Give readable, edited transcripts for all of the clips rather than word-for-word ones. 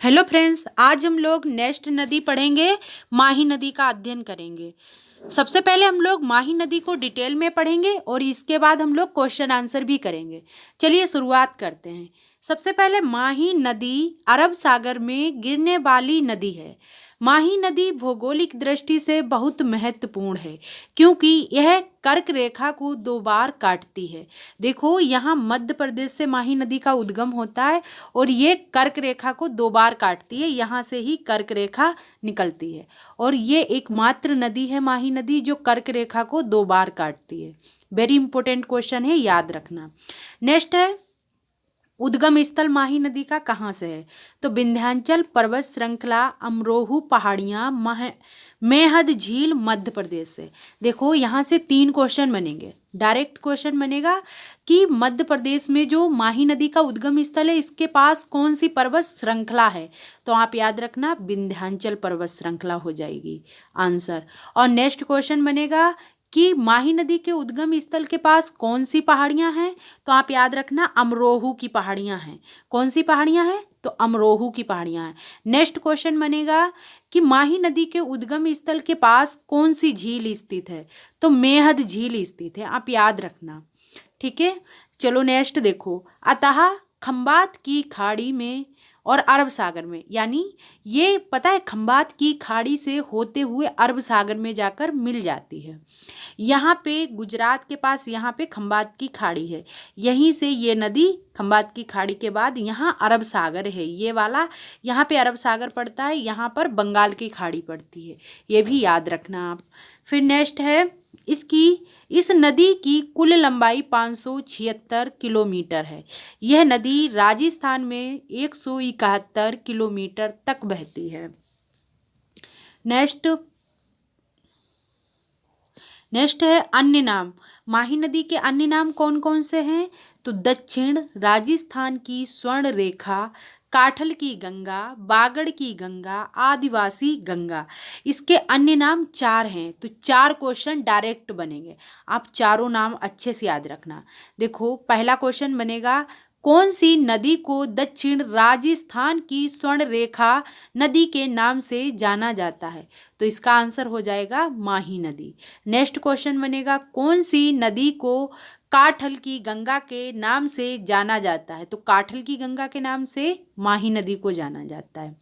Hello friends, आज हम लोग नेक्स्ट नदी पढ़ेंगे। माही नदी का अध्ययन करेंगे। सबसे पहले हम लोग माही नदी को डिटेल में पढ़ेंगे और इसके बाद हम लोग क्वेश्चन आंसर भी करेंगे। चलिए शुरुआत करते हैं। सबसे पहले माही नदी अरब सागर में गिरने वाली नदी है। माही नदी भौगोलिक दृष्टि से बहुत महत्वपूर्ण है क्योंकि यह कर्क रेखा को दो बार काटती है। देखो, यहाँ मध्य प्रदेश से माही नदी का उद्गम होता है और ये कर्क रेखा को दो बार काटती है। यहाँ से ही कर्क रेखा निकलती है और ये एकमात्र नदी है माही नदी जो कर्क रेखा को दो बार काटती है। वेरी इंपॉर्टेंट क्वेश्चन है, याद रखना। नेक्स्ट है, उद्गम स्थल माही नदी का कहाँ से है? तो विंध्याचल पर्वत श्रृंखला, अमरोहू पहाड़ियाँ, मेहद झील, मध्य प्रदेश से। देखो, यहाँ से तीन क्वेश्चन बनेंगे। डायरेक्ट क्वेश्चन बनेगा कि मध्य प्रदेश में जो माही नदी का उद्गम स्थल है इसके पास कौन सी पर्वत श्रृंखला है? तो आप याद रखना, विंध्याचल पर्वत श्रृंखला हो जाएगी आंसर। और नेक्स्ट क्वेश्चन बनेगा कि माही नदी के उद्गम स्थल के पास कौन सी पहाड़ियां हैं? तो आप याद रखना, अमरोहू की पहाड़ियां हैं। कौन सी पहाड़ियां हैं? तो अमरोहू की पहाड़ियां हैं। नेक्स्ट क्वेश्चन बनेगा कि माही नदी के उद्गम स्थल के पास कौन सी झील स्थित है? तो मेहद झील स्थित है, आप याद रखना। ठीक है, चलो नेक्स्ट देखो। अतः खंबात की खाड़ी में और अरब सागर में, यानी ये पता है खंबात की खाड़ी से होते हुए अरब सागर में जाकर मिल जाती है। यहाँ पे गुजरात के पास यहाँ पे खंबात की खाड़ी है, यहीं से ये नदी खंबात की खाड़ी के बाद यहाँ अरब सागर है। ये वाला यहाँ पे अरब सागर पड़ता है, यहाँ पर बंगाल की खाड़ी पड़ती है, ये भी याद रखना आप। फिर नेक्स्ट है, इस नदी की कुल लंबाई 576 किलोमीटर है। यह नदी राजस्थान में 171 किलोमीटर तक बहती है। नेक्स्ट है अन्य नाम। माही नदी के अन्य नाम कौन कौन से हैं? तो दक्षिण राजस्थान की स्वर्ण रेखा, काठल की गंगा, बागड़ की गंगा, आदिवासी गंगा। इसके अन्य नाम चार हैं, तो चार क्वेश्चन डायरेक्ट बनेंगे। आप चारों नाम अच्छे से याद रखना। देखो, पहला क्वेश्चन बनेगा, कौन सी नदी को दक्षिण राजस्थान की स्वर्ण रेखा नदी के नाम से जाना जाता है? तो इसका आंसर हो जाएगा माही नदी। नेक्स्ट क्वेश्चन बनेगा, कौन सी नदी को काठल की गंगा के नाम से जाना जाता है? तो काठल की गंगा के नाम से माही नदी को जाना जाता है।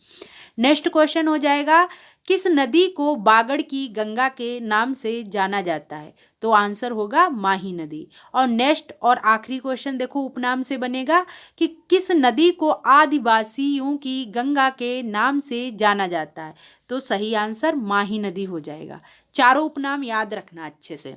नेक्स्ट क्वेश्चन हो जाएगा, किस नदी को बागड़ की गंगा के नाम से जाना जाता है? तो आंसर होगा माही नदी। और नेक्स्ट और आखिरी क्वेश्चन देखो, उपनाम से बनेगा कि किस नदी को आदिवासियों की गंगा के नाम से जाना जाता है? तो सही आंसर माही नदी हो जाएगा। चारों उपनाम याद रखना अच्छे से।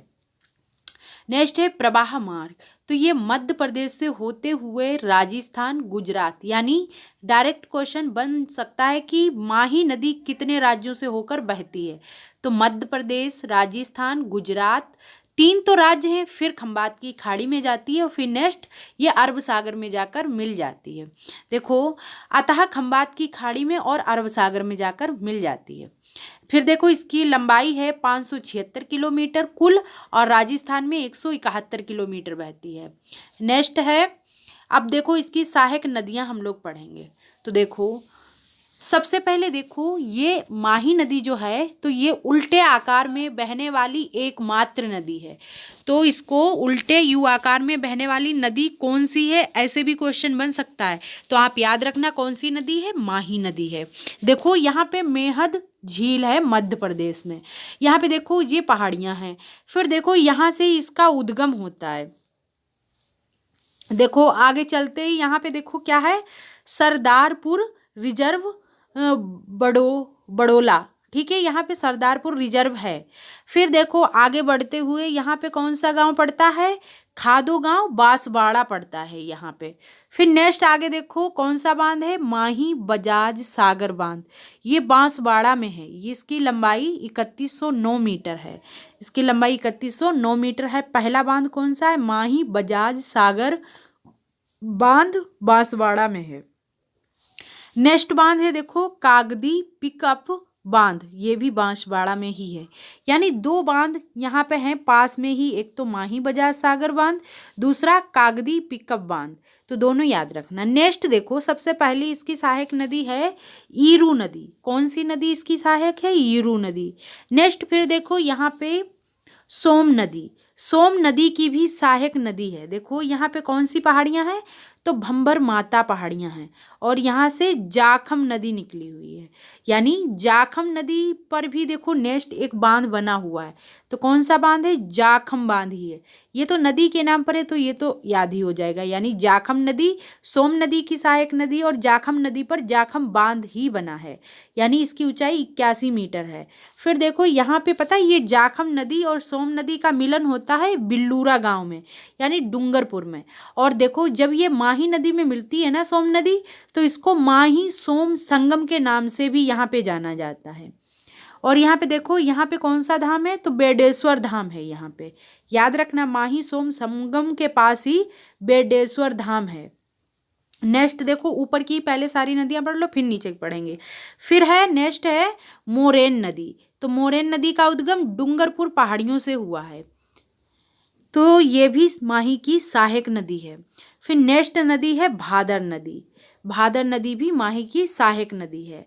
नेक्स्ट है प्रवाह मार्ग। तो ये मध्य प्रदेश से होते हुए राजस्थान, गुजरात, यानी डायरेक्ट क्वेश्चन बन सकता है कि माही नदी कितने राज्यों से होकर बहती है? तो मध्य प्रदेश, राजस्थान, गुजरात, तीन तो राज्य हैं, फिर खंबात की खाड़ी में जाती है और फिर नेक्स्ट ये अरब सागर में जाकर मिल जाती है। देखो, अतः खंबात की खाड़ी में और अरब सागर में जाकर मिल जाती है। फिर देखो, इसकी लंबाई है 576 किलोमीटर कुल और राजस्थान में 171 किलोमीटर बहती है। नेक्स्ट है, अब देखो इसकी सहायक नदियां हम लोग पढ़ेंगे। तो देखो, सबसे पहले देखो, ये माही नदी जो है तो ये उल्टे आकार में बहने वाली एकमात्र नदी है। तो इसको उल्टे यू आकार में बहने वाली नदी कौन सी है, ऐसे भी क्वेश्चन बन सकता है। तो आप याद रखना, कौन सी नदी है? माही नदी है। देखो, यहाँ पे मेहद झील है मध्य प्रदेश में। यहाँ पे देखो ये पहाड़ियाँ हैं। फिर देखो, यहाँ से इसका उद्गम होता है। देखो आगे चलते ही यहाँ पे देखो क्या है, सरदारपुर रिजर्व बड़ोला। ठीक है, यहाँ पे सरदारपुर रिजर्व है। फिर देखो आगे बढ़ते हुए यहाँ पे कौन सा गांव पड़ता है? खादो गांव, बांसवाड़ा पड़ता है यहाँ पे। फिर नेक्स्ट आगे देखो कौन सा बांध है? माही बजाज सागर बांध। ये बांसवाड़ा में है। ये इसकी लंबाई 3109 मीटर है। इसकी लंबाई 3109 मीटर है। पहला बांध कौन सा है? माही बजाज सागर बांध, बांसवाड़ा में है। नेक्स्ट बांध है देखो, कागदी पिकअप बांध, ये भी बांसवाड़ा में ही है। यानी दो बांध यहाँ पे हैं पास में ही, एक तो माही बजाज सागर बांध, दूसरा कागदी पिकअप बांध। तो दोनों याद रखना। नेक्स्ट देखो, सबसे पहली इसकी सहायक नदी है ईरू नदी। कौन सी नदी इसकी सहायक है? ईरू नदी। नेक्स्ट फिर देखो यहाँ पे सोम नदी। सोम नदी की भी सहायक नदी है। देखो यहाँ पे कौन सी पहाड़ियाँ हैं? तो भंबर माता पहाड़ियाँ हैं, और यहाँ से जाखम नदी निकली हुई है। यानी जाखम नदी पर भी देखो नेक्स्ट एक बांध बना हुआ है। तो कौन सा बांध है? जाखम बांध ही है। ये तो नदी के नाम पर है तो ये तो याद ही हो जाएगा। यानी जाखम नदी सोम नदी की सहायक नदी, और जाखम नदी पर जाखम बांध ही बना है। यानी इसकी ऊंचाई 81 मीटर है। फिर देखो यहाँ पे पता है, ये जाखम नदी और सोम नदी का मिलन होता है बिल्लूरा गांव में, यानी डूंगरपुर में। और देखो जब ये माही नदी में मिलती है ना सोम नदी, तो इसको माही सोम संगम के नाम से भी यहाँ पे जाना जाता है। और यहाँ पे देखो, यहाँ पे कौन सा धाम है? तो बेडेश्वर धाम है। यहाँ पे याद रखना, माही सोम संगम के पास ही बेडेश्वर धाम है। नेक्स्ट देखो, ऊपर की पहले सारी नदियां पढ़ लो, फिर नीचे पढ़ेंगे। फिर है नेक्स्ट है मोरेन नदी। तो मोरेन नदी का उद्गम डूंगरपुर पहाड़ियों से हुआ है, तो ये भी माही की सहायक नदी है। फिर नेक्स्ट नदी है भादर नदी। भादर नदी भी माही की सहायक नदी है।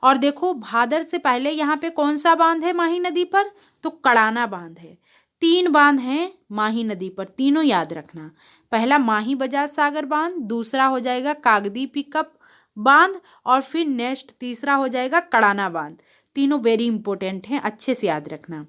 और देखो भादर से पहले यहाँ पे कौन सा बांध है माही नदी पर? तो कड़ाना बांध है। 3 बांध हैं माही नदी पर, तीनों याद रखना। पहला माही बजाज सागर बांध, दूसरा हो जाएगा कागदी पिकअप बांध, और फिर नेक्स्ट तीसरा हो जाएगा कड़ाना बांध। तीनों वेरी इंपॉर्टेंट हैं, अच्छे से याद रखना।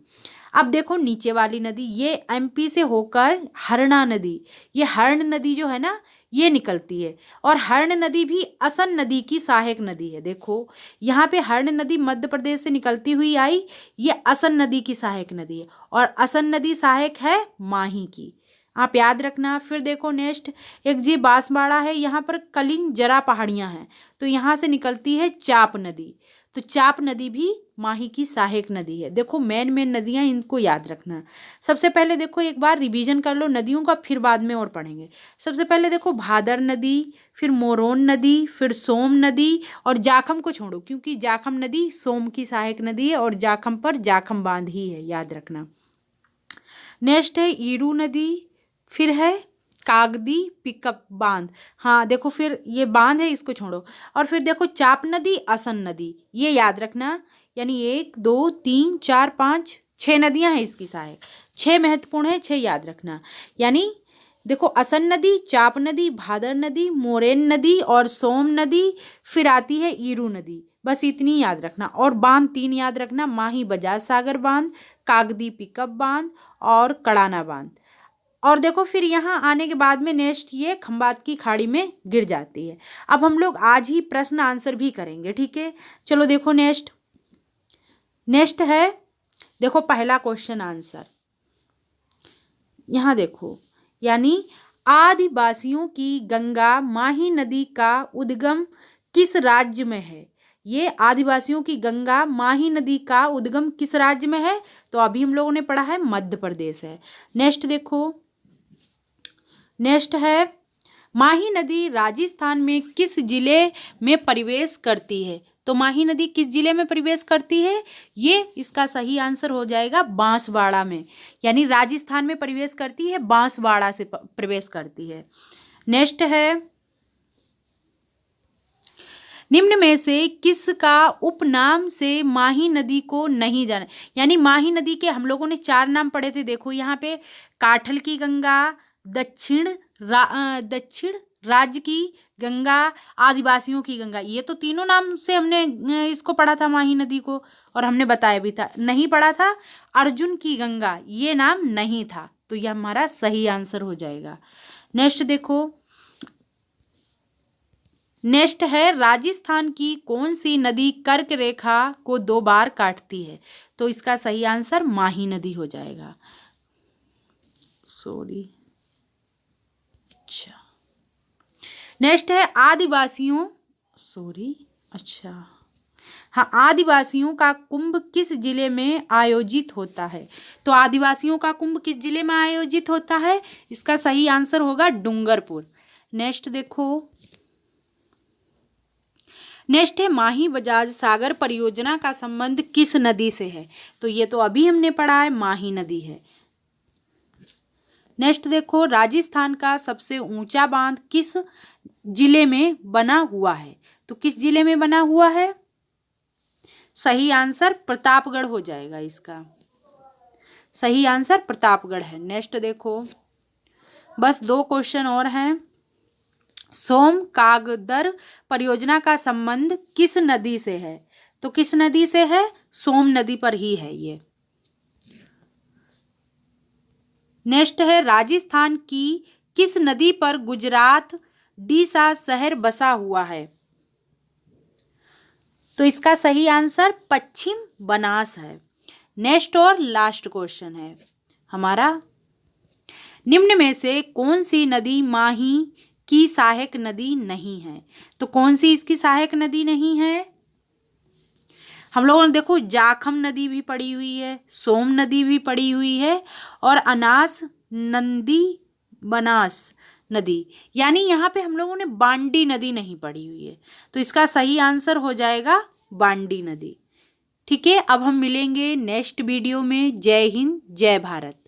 अब देखो नीचे वाली नदी, ये एमपी से होकर हरना नदी, ये हर्ण नदी जो है ना, ये निकलती है। और हर्ण नदी भी असन नदी की सहायक नदी है। देखो यहाँ पे हर्ण नदी मध्य प्रदेश से निकलती हुई आई, ये असन नदी की सहायक नदी है, और असन नदी सहायक है माही की, आप याद रखना। फिर देखो नेक्स्ट एक जी बांसवाड़ा है, यहाँ पर कलिंग जरा पहाड़ियाँ हैं, तो यहाँ से निकलती है चाप नदी। तो चाप नदी भी माही की सहायक नदी है। देखो मेन नदियाँ, इनको याद रखना। सबसे पहले देखो एक बार रिवीजन कर लो नदियों का, फिर बाद में और पढ़ेंगे। सबसे पहले देखो भादर नदी, फिर मोरोन नदी, फिर सोम नदी, और जाखम को छोड़ो क्योंकि जाखम नदी सोम की सहायक नदी है, और जाखम पर जाखम बांध ही है, याद रखना। नेक्स्ट है ईरू नदी, फिर है कागदी पिकअप बांध। हाँ देखो फिर ये बांध है, इसको छोड़ो। और फिर देखो चाप नदी, असन नदी, ये याद रखना। यानी 1 2 3 4 5 6 नदियां हैं इसकी सहायक, 6 महत्वपूर्ण है, 6 याद रखना। यानी देखो असन नदी, चाप नदी, भादर नदी, मोरेन नदी और सोम नदी, फिर आती है ईरू नदी। बस इतनी याद रखना। और बांध 3 याद रखना, माही बजाज सागर बांध, कागदी पिकअप बांध और कड़ाना बांध। और देखो फिर यहाँ आने के बाद में नेक्स्ट ये खंबात की खाड़ी में गिर जाती है। अब हम लोग आज ही प्रश्न आंसर भी करेंगे, ठीक है। चलो देखो नेक्स्ट है, देखो पहला क्वेश्चन आंसर यहाँ देखो। यानी आदिवासियों की गंगा माही नदी का उद्गम किस राज्य में है? ये आदिवासियों की गंगा माही नदी का उद्गम किस राज्य में है? तो अभी हम लोगों ने पढ़ा है मध्य प्रदेश है। नेक्स्ट देखो, नेक्स्ट है माही नदी राजस्थान में किस जिले में प्रवेश करती है? तो माही नदी किस जिले में प्रवेश करती है? ये इसका सही आंसर हो जाएगा बांसवाड़ा में। यानी राजस्थान में प्रवेश करती है, बांसवाड़ा से प्रवेश करती है। नेक्स्ट है निम्न में से किसका उपनाम से माही नदी को नहीं जाना? यानी माही नदी के हम लोगों ने 4 नाम पढ़े थे। देखो यहाँ पे काठल की गंगा, दक्षिण राज्य की गंगा, आदिवासियों की गंगा, ये तो तीनों नाम से हमने इसको पढ़ा था माही नदी को, और हमने बताया भी था। नहीं पढ़ा था अर्जुन की गंगा, ये नाम नहीं था, तो यह हमारा सही आंसर हो जाएगा। नेक्स्ट देखो, नेक्स्ट है राजस्थान की कौन सी नदी कर्क रेखा को 2 बार काटती है? तो इसका सही आंसर माही नदी हो जाएगा। नेक्स्ट है आदिवासियों का कुंभ किस जिले में आयोजित होता है? तो आदिवासियों का कुंभ किस जिले में आयोजित होता है? इसका सही आंसर होगा डूंगरपुर। नेक्स्ट देखो, नेक्स्ट है माही बजाज सागर परियोजना का संबंध किस नदी से है? तो ये तो अभी हमने पढ़ा है, माही नदी है। नेक्स्ट देखो, राजस्थान का सबसे ऊंचा बांध किस जिले में बना हुआ है? तो किस जिले में बना हुआ है? सही आंसर प्रतापगढ़ हो जाएगा इसका। सही आंसर प्रतापगढ़ है। नेक्स्ट देखो, बस 2 क्वेश्चन और हैं। सोम कागदर परियोजना का संबंध किस नदी से है? तो किस नदी से है? सोम नदी पर ही है ये। नेक्स्ट है, राजस्थान की किस नदी पर गुजरात डीसा शहर बसा हुआ है? तो इसका सही आंसर पश्चिम बनास है। नेक्स्ट और लास्ट क्वेश्चन है हमारा, निम्न में से कौन सी नदी माही की सहायक नदी नहीं है? तो कौन सी इसकी सहायक नदी नहीं है? हम लोगों ने देखो जाखम नदी भी पड़ी हुई है, सोम नदी भी पड़ी हुई है और अनास नंदी बनास नदी, यानी यहाँ पे हम लोगों ने बांडी नदी नहीं पड़ी हुई है। तो इसका सही आंसर हो जाएगा बांडी नदी। ठीक है, अब हम मिलेंगे नेक्स्ट वीडियो में। जय हिंद, जय भारत।